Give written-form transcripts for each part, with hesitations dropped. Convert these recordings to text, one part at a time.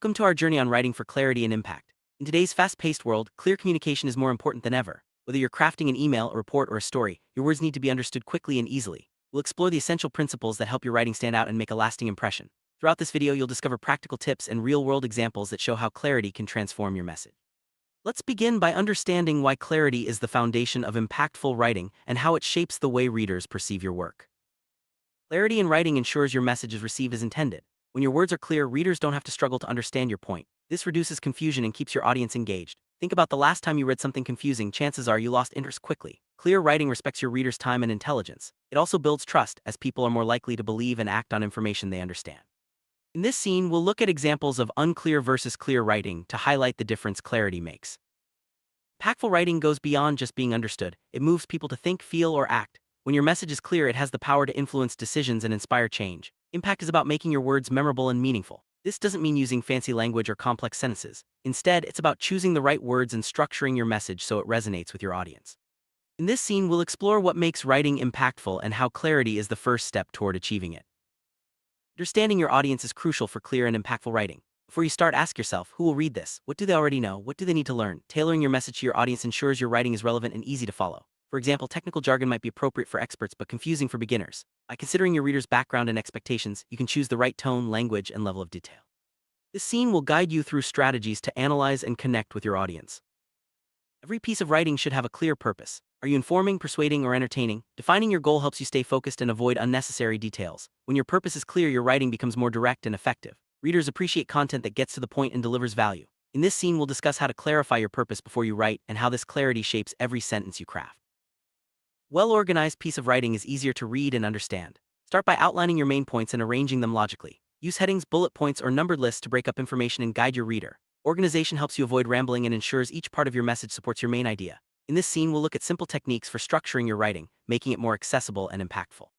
Welcome to our journey on writing for clarity and impact. In today's fast-paced world, clear communication is more important than ever. Whether you're crafting an email, a report, or a story, your words need to be understood quickly and easily. We'll explore the essential principles that help your writing stand out and make a lasting impression. Throughout this video, you'll discover practical tips and real-world examples that show how clarity can transform your message. Let's begin by understanding why clarity is the foundation of impactful writing and how it shapes the way readers perceive your work. Clarity in writing ensures your message is received as intended. When your words are clear, readers don't have to struggle to understand your point. This reduces confusion and keeps your audience engaged. Think about the last time you read something confusing. Chances are you lost interest quickly. Clear writing respects your reader's time and intelligence. It also builds trust, as people are more likely to believe and act on information they understand. In this scene, we'll look at examples of unclear versus clear writing to highlight the difference clarity makes. Impactful writing goes beyond just being understood. It moves people to think, feel, or act. When your message is clear, it has the power to influence decisions and inspire change. Impact is about making your words memorable and meaningful. This doesn't mean using fancy language or complex sentences. Instead, it's about choosing the right words and structuring your message so it resonates with your audience. In this scene, we'll explore what makes writing impactful and how clarity is the first step toward achieving it. Understanding your audience is crucial for clear and impactful writing. Before you start, ask yourself, who will read this? What do they already know? What do they need to learn? Tailoring your message to your audience ensures your writing is relevant and easy to follow. For example, technical jargon might be appropriate for experts but confusing for beginners. By considering your reader's background and expectations, you can choose the right tone, language, and level of detail. This scene will guide you through strategies to analyze and connect with your audience. Every piece of writing should have a clear purpose. Are you informing, persuading, or entertaining? Defining your goal helps you stay focused and avoid unnecessary details. When your purpose is clear, your writing becomes more direct and effective. Readers appreciate content that gets to the point and delivers value. In this scene, we'll discuss how to clarify your purpose before you write and how this clarity shapes every sentence you craft. Well-organized piece of writing is easier to read and understand. Start by outlining your main points and arranging them logically. Use headings, bullet points, or numbered lists to break up information and guide your reader. Organization helps you avoid rambling and ensures each part of your message supports your main idea. In this scene, we'll look at simple techniques for structuring your writing, making it more accessible and impactful.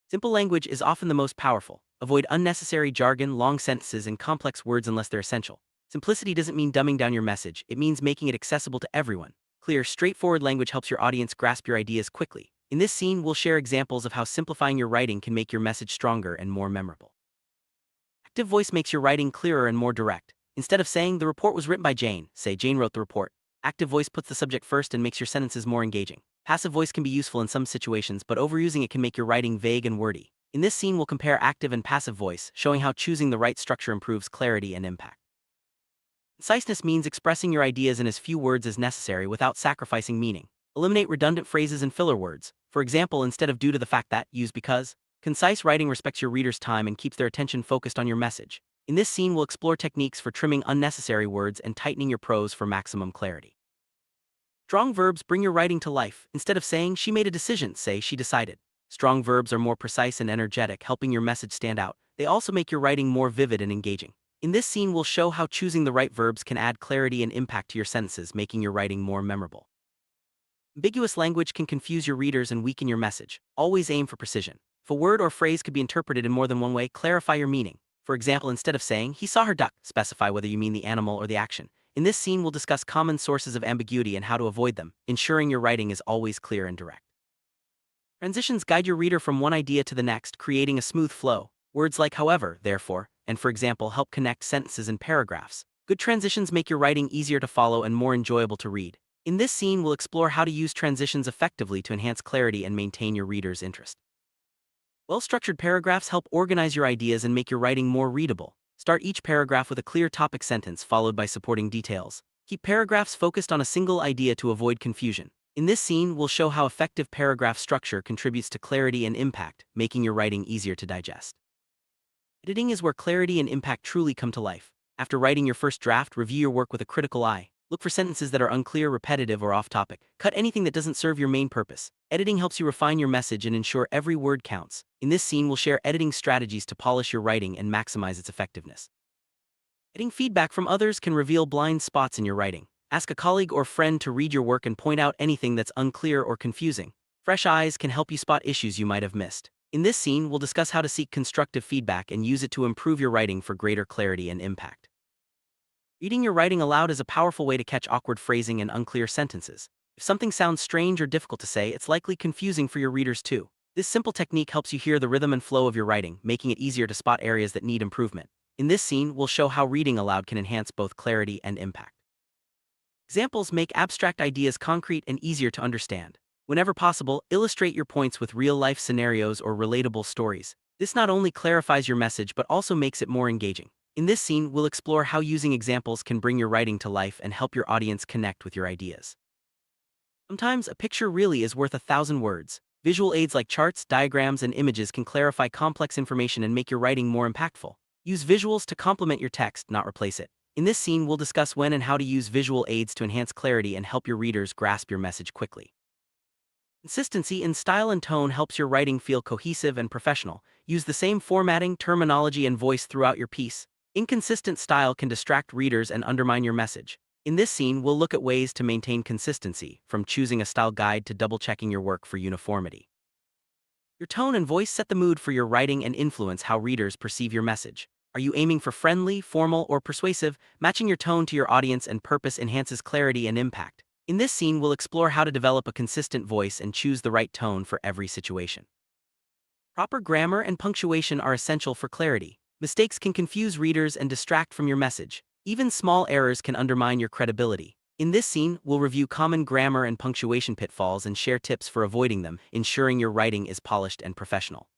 Simple language is often the most powerful. Avoid unnecessary jargon, long sentences, and complex words unless they're essential. Simplicity doesn't mean dumbing down your message, it means making it accessible to everyone. Clear, straightforward language helps your audience grasp your ideas quickly. In this scene, we'll share examples of how simplifying your writing can make your message stronger and more memorable. Active voice makes your writing clearer and more direct. Instead of saying, "The report was written by Jane," say, "Jane wrote the report." Active voice puts the subject first and makes your sentences more engaging. Passive voice can be useful in some situations, but overusing it can make your writing vague and wordy. In this scene, we'll compare active and passive voice, showing how choosing the right structure improves clarity and impact. Conciseness means expressing your ideas in as few words as necessary without sacrificing meaning. Eliminate redundant phrases and filler words. For example, instead of "due to the fact that," use "because." Concise writing respects your reader's time and keeps their attention focused on your message. In this scene, we'll explore techniques for trimming unnecessary words and tightening your prose for maximum clarity. Strong verbs bring your writing to life. Instead of saying, "She made a decision," say, "She decided." Strong verbs are more precise and energetic, helping your message stand out. They also make your writing more vivid and engaging. In this scene, we'll show how choosing the right verbs can add clarity and impact to your sentences, making your writing more memorable. Ambiguous language can confuse your readers and weaken your message. Always aim for precision. If a word or phrase could be interpreted in more than one way, clarify your meaning. For example, instead of saying, "He saw her duck," specify whether you mean the animal or the action. In this scene, we'll discuss common sources of ambiguity and how to avoid them, ensuring your writing is always clear and direct. Transitions guide your reader from one idea to the next, creating a smooth flow. Words like "however," "therefore," and "for example" help connect sentences and paragraphs. Good transitions make your writing easier to follow and more enjoyable to read. In this scene, we'll explore how to use transitions effectively to enhance clarity and maintain your reader's interest. Well-structured paragraphs help organize your ideas and make your writing more readable. Start each paragraph with a clear topic sentence followed by supporting details. Keep paragraphs focused on a single idea to avoid confusion. In this scene, we'll show how effective paragraph structure contributes to clarity and impact, making your writing easier to digest. Editing is where clarity and impact truly come to life. After writing your first draft, review your work with a critical eye. Look for sentences that are unclear, repetitive, or off-topic. Cut anything that doesn't serve your main purpose. Editing helps you refine your message and ensure every word counts. In this scene, we'll share editing strategies to polish your writing and maximize its effectiveness. Getting feedback from others can reveal blind spots in your writing. Ask a colleague or friend to read your work and point out anything that's unclear or confusing. Fresh eyes can help you spot issues you might have missed. In this scene, we'll discuss how to seek constructive feedback and use it to improve your writing for greater clarity and impact. Reading your writing aloud is a powerful way to catch awkward phrasing and unclear sentences. If something sounds strange or difficult to say, it's likely confusing for your readers too. This simple technique helps you hear the rhythm and flow of your writing, making it easier to spot areas that need improvement. In this scene, we'll show how reading aloud can enhance both clarity and impact. Examples make abstract ideas concrete and easier to understand. Whenever possible, illustrate your points with real-life scenarios or relatable stories. This not only clarifies your message but also makes it more engaging. In this scene, we'll explore how using examples can bring your writing to life and help your audience connect with your ideas. Sometimes a picture really is worth 1,000 words. Visual aids like charts, diagrams, and images can clarify complex information and make your writing more impactful. Use visuals to complement your text, not replace it. In this scene, we'll discuss when and how to use visual aids to enhance clarity and help your readers grasp your message quickly. Consistency in style and tone helps your writing feel cohesive and professional. Use the same formatting, terminology, and voice throughout your piece. Inconsistent style can distract readers and undermine your message. In this scene, we'll look at ways to maintain consistency, from choosing a style guide to double-checking your work for uniformity. Your tone and voice set the mood for your writing and influence how readers perceive your message. Are you aiming for friendly, formal, or persuasive? Matching your tone to your audience and purpose enhances clarity and impact. In this scene, we'll explore how to develop a consistent voice and choose the right tone for every situation. Proper grammar and punctuation are essential for clarity. Mistakes can confuse readers and distract from your message. Even small errors can undermine your credibility. In this scene, we'll review common grammar and punctuation pitfalls and share tips for avoiding them, ensuring your writing is polished and professional.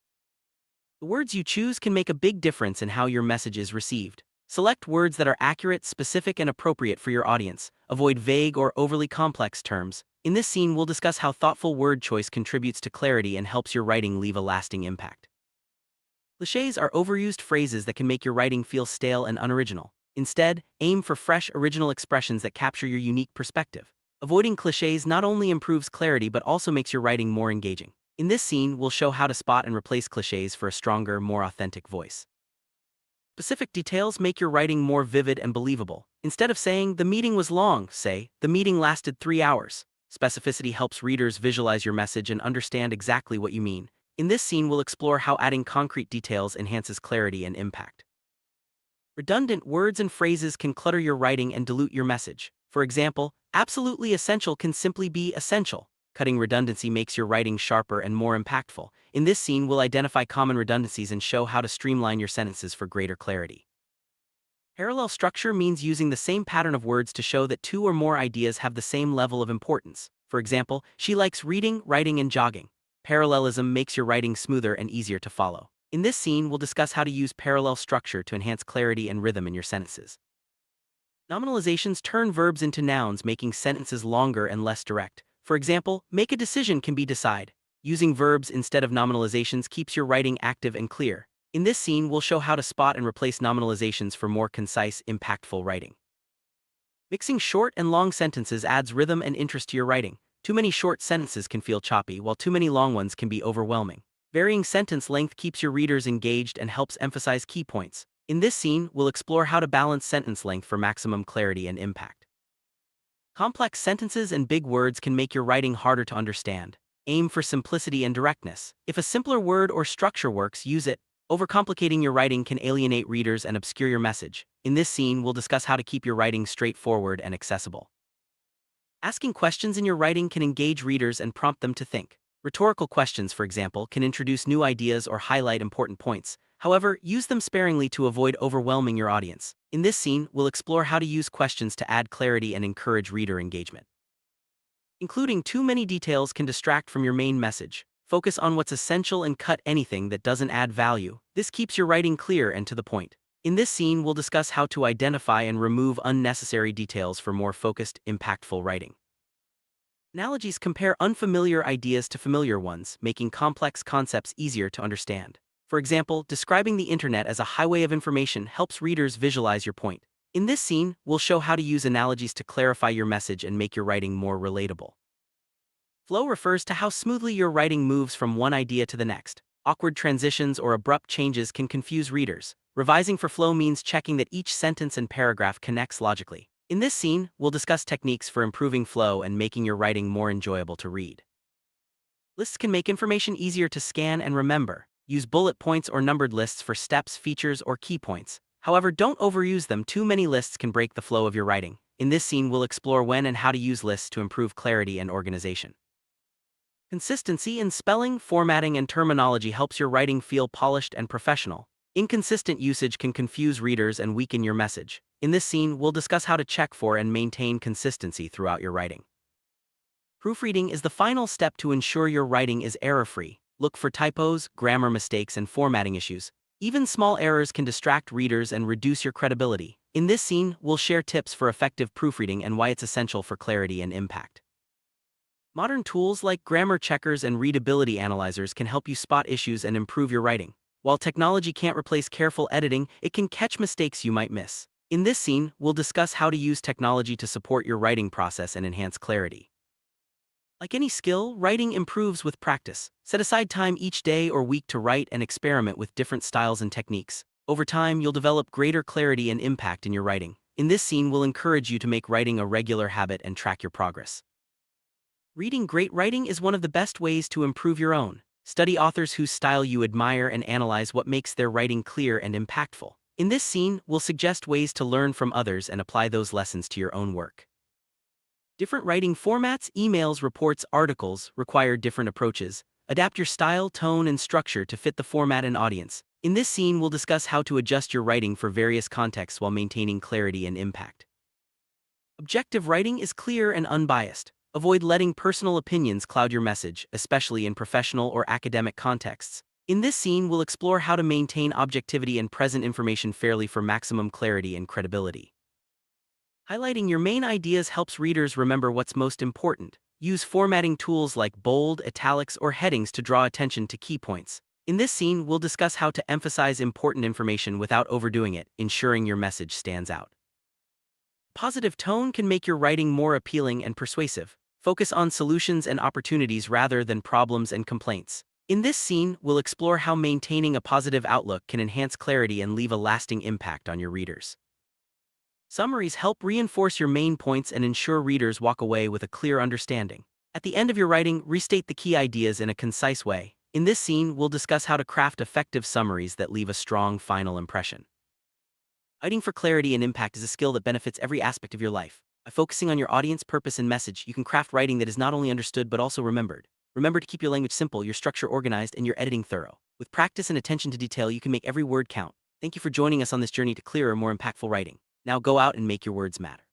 The words you choose can make a big difference in how your message is received. Select words that are accurate, specific, and appropriate for your audience. Avoid vague or overly complex terms. In this scene, we'll discuss how thoughtful word choice contributes to clarity and helps your writing leave a lasting impact. Clichés are overused phrases that can make your writing feel stale and unoriginal. Instead, aim for fresh, original expressions that capture your unique perspective. Avoiding clichés not only improves clarity but also makes your writing more engaging. In this scene, we'll show how to spot and replace clichés for a stronger, more authentic voice. Specific details make your writing more vivid and believable. Instead of saying, "The meeting was long," say, "The meeting lasted 3 hours." Specificity helps readers visualize your message and understand exactly what you mean. In this scene, we'll explore how adding concrete details enhances clarity and impact. Redundant words and phrases can clutter your writing and dilute your message. For example, absolutely essential can simply be essential. Cutting redundancy makes your writing sharper and more impactful. In this scene, we'll identify common redundancies and show how to streamline your sentences for greater clarity. Parallel structure means using the same pattern of words to show that two or more ideas have the same level of importance. For example, she likes reading, writing, and jogging. Parallelism makes your writing smoother and easier to follow. In this scene, we'll discuss how to use parallel structure to enhance clarity and rhythm in your sentences. Nominalizations turn verbs into nouns, making sentences longer and less direct. For example, make a decision can be decide. Using verbs instead of nominalizations keeps your writing active and clear. In this scene, we'll show how to spot and replace nominalizations for more concise, impactful writing. Mixing short and long sentences adds rhythm and interest to your writing. Too many short sentences can feel choppy, while too many long ones can be overwhelming. Varying sentence length keeps your readers engaged and helps emphasize key points. In this scene, we'll explore how to balance sentence length for maximum clarity and impact. Complex sentences and big words can make your writing harder to understand. Aim for simplicity and directness. If a simpler word or structure works, use it. Overcomplicating your writing can alienate readers and obscure your message. In this scene, we'll discuss how to keep your writing straightforward and accessible. Asking questions in your writing can engage readers and prompt them to think. Rhetorical questions, for example, can introduce new ideas or highlight important points. However, use them sparingly to avoid overwhelming your audience. In this scene, we'll explore how to use questions to add clarity and encourage reader engagement. Including too many details can distract from your main message. Focus on what's essential and cut anything that doesn't add value. This keeps your writing clear and to the point. In this scene, we'll discuss how to identify and remove unnecessary details for more focused, impactful writing. Analogies compare unfamiliar ideas to familiar ones, making complex concepts easier to understand. For example, describing the internet as a highway of information helps readers visualize your point. In this scene, we'll show how to use analogies to clarify your message and make your writing more relatable. Flow refers to how smoothly your writing moves from one idea to the next. Awkward transitions or abrupt changes can confuse readers. Revising for flow means checking that each sentence and paragraph connects logically. In this scene, we'll discuss techniques for improving flow and making your writing more enjoyable to read. Lists can make information easier to scan and remember. Use bullet points or numbered lists for steps, features, or key points. However, don't overuse them. Too many lists can break the flow of your writing. In this scene, we'll explore when and how to use lists to improve clarity and organization. Consistency in spelling, formatting, and terminology helps your writing feel polished and professional. Inconsistent usage can confuse readers and weaken your message. In this scene, we'll discuss how to check for and maintain consistency throughout your writing. Proofreading is the final step to ensure your writing is error-free. Look for typos, grammar mistakes, and formatting issues. Even small errors can distract readers and reduce your credibility. In this scene, we'll share tips for effective proofreading and why it's essential for clarity and impact. Modern tools like grammar checkers and readability analyzers can help you spot issues and improve your writing. While technology can't replace careful editing, it can catch mistakes you might miss. In this scene, we'll discuss how to use technology to support your writing process and enhance clarity. Like any skill, writing improves with practice. Set aside time each day or week to write and experiment with different styles and techniques. Over time, you'll develop greater clarity and impact in your writing. In this scene, we'll encourage you to make writing a regular habit and track your progress. Reading great writing is one of the best ways to improve your own. Study authors whose style you admire and analyze what makes their writing clear and impactful. In this scene, we'll suggest ways to learn from others and apply those lessons to your own work. Different writing formats, emails, reports, articles require different approaches. Adapt your style, tone, and structure to fit the format and audience. In this scene, we'll discuss how to adjust your writing for various contexts while maintaining clarity and impact. Objective writing is clear and unbiased. Avoid letting personal opinions cloud your message, especially in professional or academic contexts. In this scene, we'll explore how to maintain objectivity and present information fairly for maximum clarity and credibility. Highlighting your main ideas helps readers remember what's most important. Use formatting tools like bold, italics, or headings to draw attention to key points. In this scene, we'll discuss how to emphasize important information without overdoing it, ensuring your message stands out. Positive tone can make your writing more appealing and persuasive. Focus on solutions and opportunities rather than problems and complaints. In this scene, we'll explore how maintaining a positive outlook can enhance clarity and leave a lasting impact on your readers. Summaries help reinforce your main points and ensure readers walk away with a clear understanding. At the end of your writing, restate the key ideas in a concise way. In this scene, we'll discuss how to craft effective summaries that leave a strong final impression. Writing for clarity and impact is a skill that benefits every aspect of your life. By focusing on your audience, purpose, and message, you can craft writing that is not only understood but also remembered. Remember to keep your language simple, your structure organized, and your editing thorough. With practice and attention to detail, you can make every word count. Thank you for joining us on this journey to clearer, more impactful writing. Now go out and make your words matter.